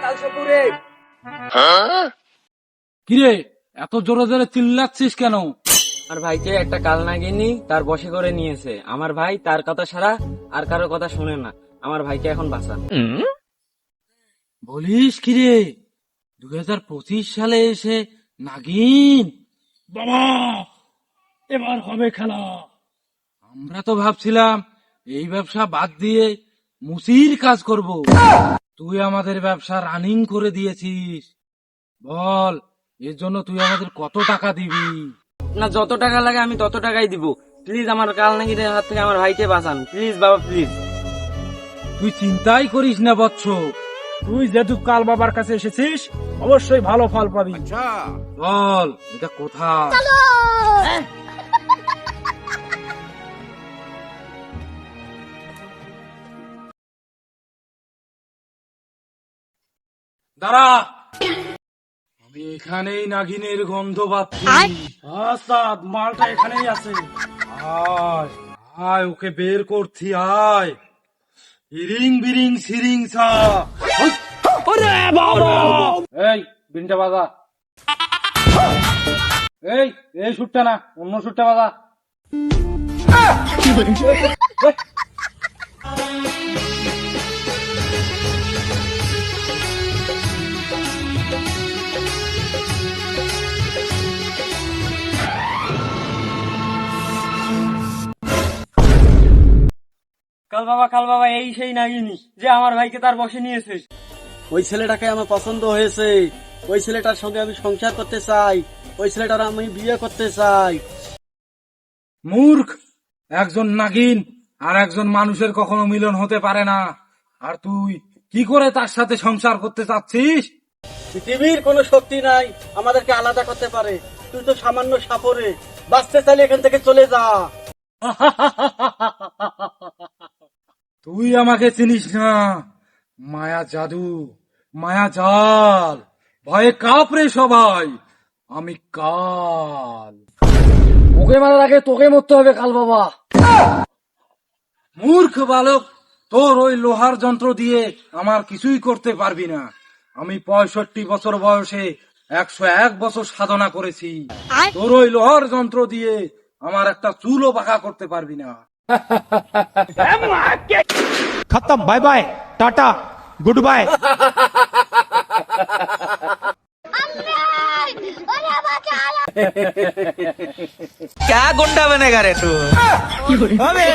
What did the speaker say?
কালসপুরে। কিরে এত জোরে জোরে চিল্লাচ্ছিস কেন? আমার ভাইকে একটা কাল নাগিনী তার বশে করে নিয়েছে। আমার ভাই তার কথা ছাড়া আর কারোর কথা শুনে না। আমার ভাইকে এখন বাঁচান। বলিস কিরে 2025 সালে এসে নাগিন? বাবা এবার হবে খেলা। আমরা তো ভাবছিলাম এই ব্যবসা বাদ দিয়ে মুসির কাজ করব, তুই আমাদের ব্যবসা রানিং করে দিয়েছিস। বল এর জন্য তুই আমাদের কত টাকা দিবি? না, যত টাকা লাগে আমি তত টাকাই দিব। প্লিজ আমার কাল নাগিনের হাত থেকে আমার ভাইকে বাঁচান। প্লিজ বাবা, প্লিজ। তুই চিন্তাই করিস না বৎস, তুই যেহেতু কাল বাবার কাছে এসেছিস অবশ্যই ভালো ফল পাবি। বল এটা কোথায়? দাঁড়া, আমি এখানেই নাগিনের গন্ধ পাচ্ছি। আসাদ মালটা এখানেই আছে। আয় আয়, ওকে বের করছি, আয়। ইরিং বিরিং সিরিং সা। এই বিনটা বাজা। এই সুরটা না, অন্য সুরটা বাজা। কাল বাবা এই সেই নাগিনী যে আমার ভাইকে তার বশে নিয়েছে। ওই ছেলেটাকে আমার পছন্দ হয়েছে, ওই ছেলেটার সঙ্গে আমি সংসার করতে চাই, ওই ছেলেটার আমি বিয়ে করতে চাই। মূর্খ, একজন নাগিন আর একজন মানুষের কখনো মিলন হতে পারে না। আর তুই কি করে তার সাথে সংসার করতে চাচ্ছিস? পৃথিবীর কোনো শক্তি নাই আমাদেরকে আলাদা করতে পারে। তুই তো সামান্য সাপরে, বাঁচতে চাইলে এখান থেকে চলে যা। তুই আমাকে চিনিস না। মায়া জাদু, মায়া জাল, ভয়ে কাঁপরে সবাই। আমি কাল। ওকে মারার আগে তোকে মরতে হবে কাল বাবা। মূর্খ বালক, তোর ওই লোহার যন্ত্র দিয়ে আমার কিছুই করতে পারবি না। আমি 65 বছর বয়সে 101 বছর সাধনা করেছি। তোর ওই লোহার যন্ত্র দিয়ে আমার একটা চুলও বাঁকা করতে পারবি না। खत्म, bye bye, tata, goodbye. क्या गुंडा बनेगा रे तू? अबे